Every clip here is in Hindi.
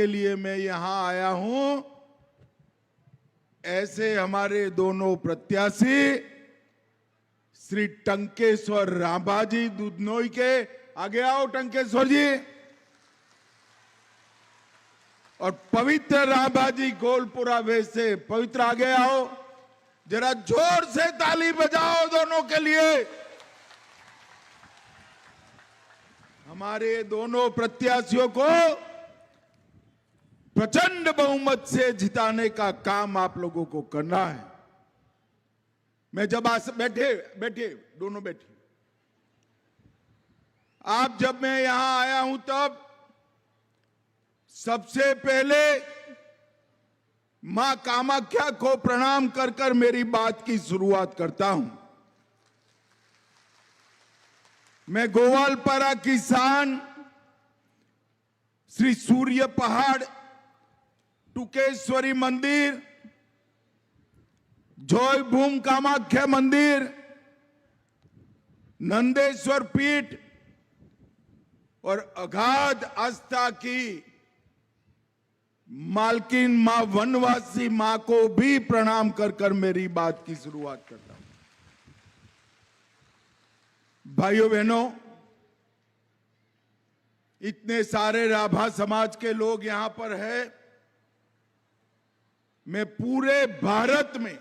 के लिए मैं यहां आया हूं। ऐसे हमारे दोनों प्रत्याशी श्री टंकेश्वर राभा जी दुधनोई के, आगे आओ टंकेश्वर जी, और पवित्र राभा जी गोलपुरा वे से, पवित्र आगे आओ, जरा जोर से ताली बजाओ दोनों के लिए। हमारे दोनों प्रत्याशियों को प्रचंड बहुमत से जिताने का काम आप लोगों को करना है। मैं जब बैठे दोनों बैठे, आप जब मैं यहां आया हूं तब सबसे पहले मां कामाख्या को प्रणाम कर कर मेरी बात की शुरुआत करता हूं। मैं गोवालपारा किसान श्री सूर्य पहाड़ टुकेश्वरी मंदिर, जय भूम कामाख्या मंदिर, नंदेश्वर पीठ और अगाध आस्था की मालकिन मां वनवासी मां को भी प्रणाम कर कर मेरी बात की शुरुआत करता हूं। भाइयों बहनों, इतने सारे राभा समाज के लोग यहां पर हैं। मैं पूरे भारत में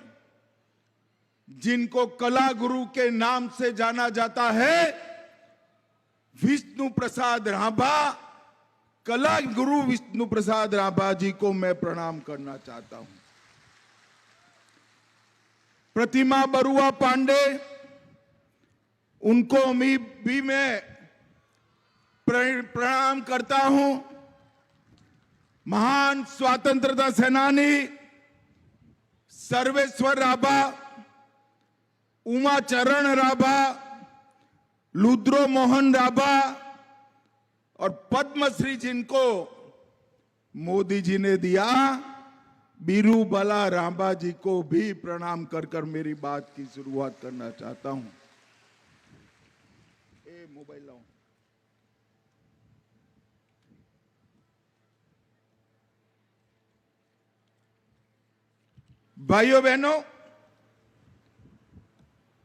जिनको कला गुरु के नाम से जाना जाता है, विष्णु प्रसाद राभा, कला गुरु विष्णु प्रसाद राभा जी को मैं प्रणाम करना चाहता हूं। प्रतिमा बरुआ पांडे, उनको भी मैं प्रणाम करता हूं। महान स्वतंत्रता सेनानी सर्वेश्वर राभा, उमाचरण राभा, लुद्रो मोहन राभा और पद्मश्री जिनको मोदी जी ने दिया, बीरूबाला राभा जी को भी प्रणाम कर कर मेरी बात की शुरुआत करना चाहता हूं। मोबाइल लाओ। भाइयों बहनों,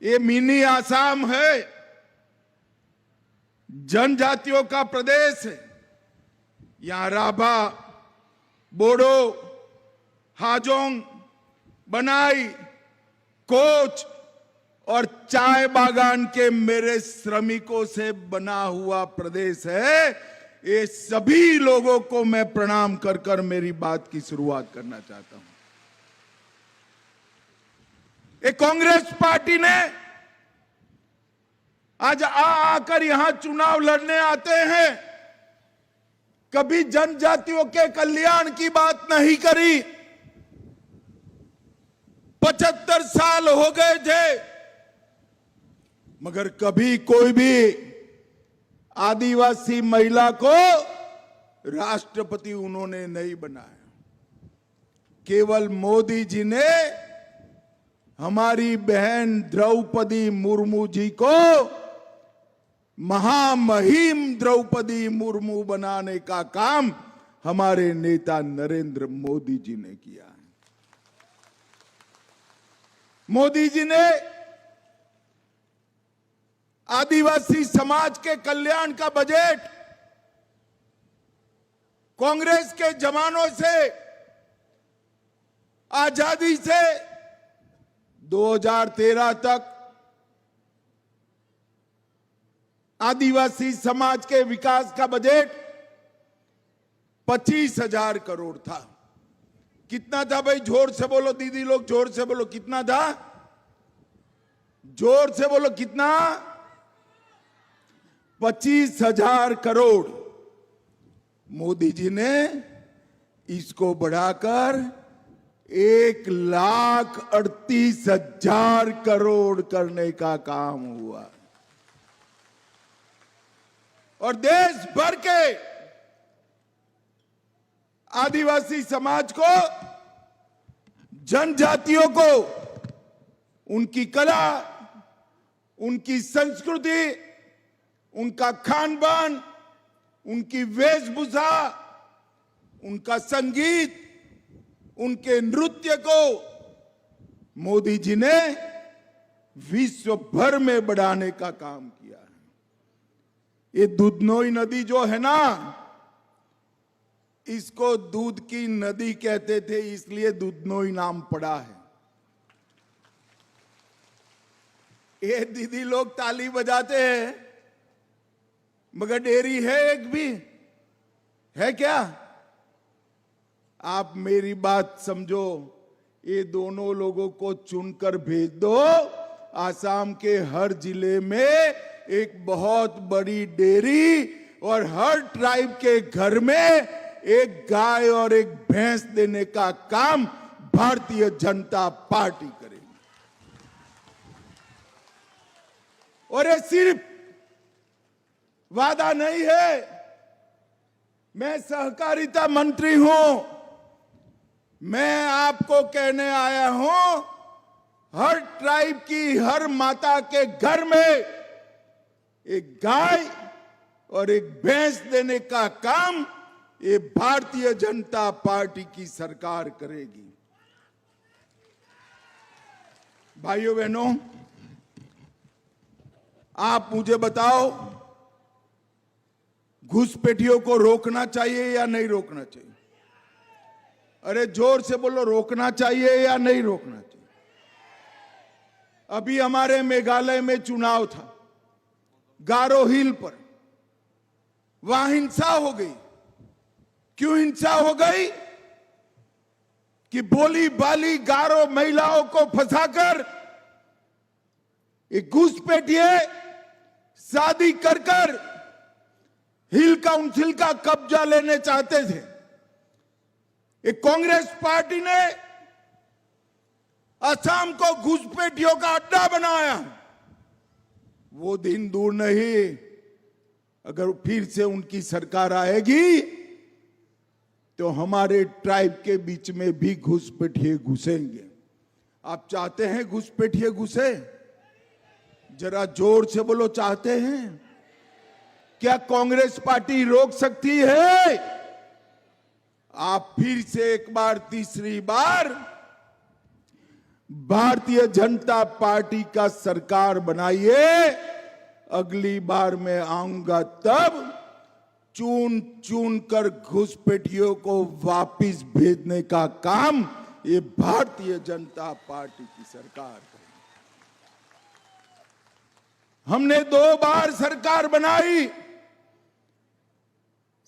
ये मिनी आसाम है, जनजातियों का प्रदेश है। यहां राभा, बोडो, हाजोंग, बनाई, कोच और चाय बागान के मेरे श्रमिकों से बना हुआ प्रदेश है। ये सभी लोगों को मैं प्रणाम कर कर मेरी बात की शुरुआत करना चाहता हूं। एक कांग्रेस पार्टी ने आज आकर यहां चुनाव लड़ने आते हैं, कभी जनजातियों के कल्याण की बात नहीं करी। 75 साल हो गए थे, मगर कभी कोई भी आदिवासी महिला को राष्ट्रपति उन्होंने नहीं बनाया। केवल मोदी जी ने हमारी बहन द्रौपदी मुर्मू जी को महामहिम द्रौपदी मुर्मू बनाने का काम हमारे नेता नरेंद्र मोदी जी ने किया है। मोदी जी ने आदिवासी समाज के कल्याण का बजट कांग्रेस के जमानों से, आजादी से 2013 तक आदिवासी समाज के विकास का बजट 25,000 करोड़ था। कितना था भाई? जोर से बोलो दीदी लोग, जोर से बोलो, कितना था? जोर से बोलो, कितना? 25,000 करोड़। मोदी जी ने इसको बढ़ाकर 1,38,000 करोड़ करने का काम हुआ। और देश भर के आदिवासी समाज को, जनजातियों को उनकी कला, उनकी संस्कृति, उनका खान पान, उनकी वेशभूषा, उनका संगीत, उनके नृत्य को मोदी जी ने विश्व भर में बढ़ाने का काम किया है। ये दुधनोई नदी जो है ना, इसको दूध की नदी कहते थे, इसलिए दुधनोई नाम पड़ा है। ये दीदी लोग ताली बजाते हैं, मगर डेयरी है एक भी है क्या? आप मेरी बात समझो, ये दोनों लोगों को चुनकर भेज दो। आसाम के हर जिले में एक बहुत बड़ी डेयरी और हर ट्राइब के घर में एक गाय और एक भैंस देने का काम भारतीय जनता पार्टी करेगी। और ये सिर्फ वादा नहीं है, मैं सहकारिता मंत्री हूं, मैं आपको कहने आया हूं, हर ट्राइब की हर माता के घर में एक गाय और एक भैंस देने का काम ये भारतीय जनता पार्टी की सरकार करेगी। भाइयों बहनों, आप मुझे बताओ, घुसपैठियों को रोकना चाहिए या नहीं रोकना चाहिए? अरे जोर से बोलो, रोकना चाहिए या नहीं रोकना चाहिए? अभी हमारे मेघालय में चुनाव था, गारो हिल पर, वहां हिंसा हो गई। क्यों हिंसा हो गई? कि बोली बाली गारो महिलाओं को फंसाकर एक घुसपैठिए शादी कर कर हिल काउंसिल का कब्जा लेने चाहते थे। एक कांग्रेस पार्टी ने असम को घुसपैठियों का अड्डा बनाया। वो दिन दूर नहीं, अगर फिर से उनकी सरकार आएगी तो हमारे ट्राइब के बीच में भी घुसपैठिए घुसेंगे। आप चाहते हैं घुसपैठिए घुसे? जरा जोर से बोलो, चाहते हैं? क्या कांग्रेस पार्टी रोक सकती है? आप फिर से एक बार, तीसरी बार भारतीय जनता पार्टी का सरकार बनाइए। अगली बार मैं आऊंगा तब चुन चुन कर घुसपैठियों को वापिस भेजने का काम ये भारतीय जनता पार्टी की सरकार करेगी। हमने 2 बार सरकार बनाई,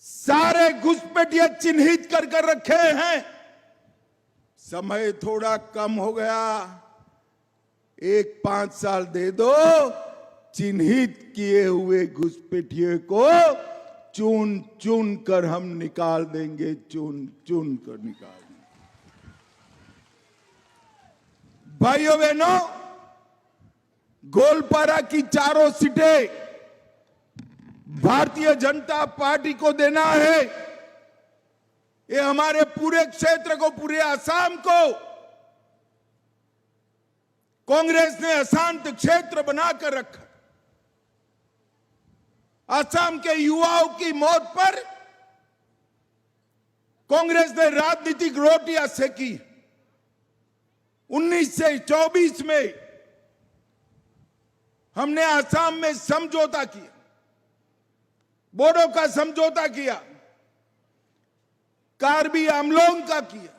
सारे घुसपैठिए चिन्हित कर रखे हैं। समय थोड़ा कम हो गया, 5 साल दे दो, चिन्हित किए हुए घुसपैठिए को चुन चुन कर हम निकाल देंगे, चुन चुन कर निकाल देंगे। भाइयों बहनों, गोलपारा की 4 सीटें भारतीय जनता पार्टी को देना है। ये हमारे पूरे क्षेत्र को, पूरे असम को कांग्रेस ने अशांत क्षेत्र बनाकर रखा। असम के युवाओं की मौत पर कांग्रेस ने राजनीतिक रोटियां सेकी। 19 से 24 में हमने असम में समझौता किया, बोडो का समझौता किया, कार्बी आंगलोंग का किया,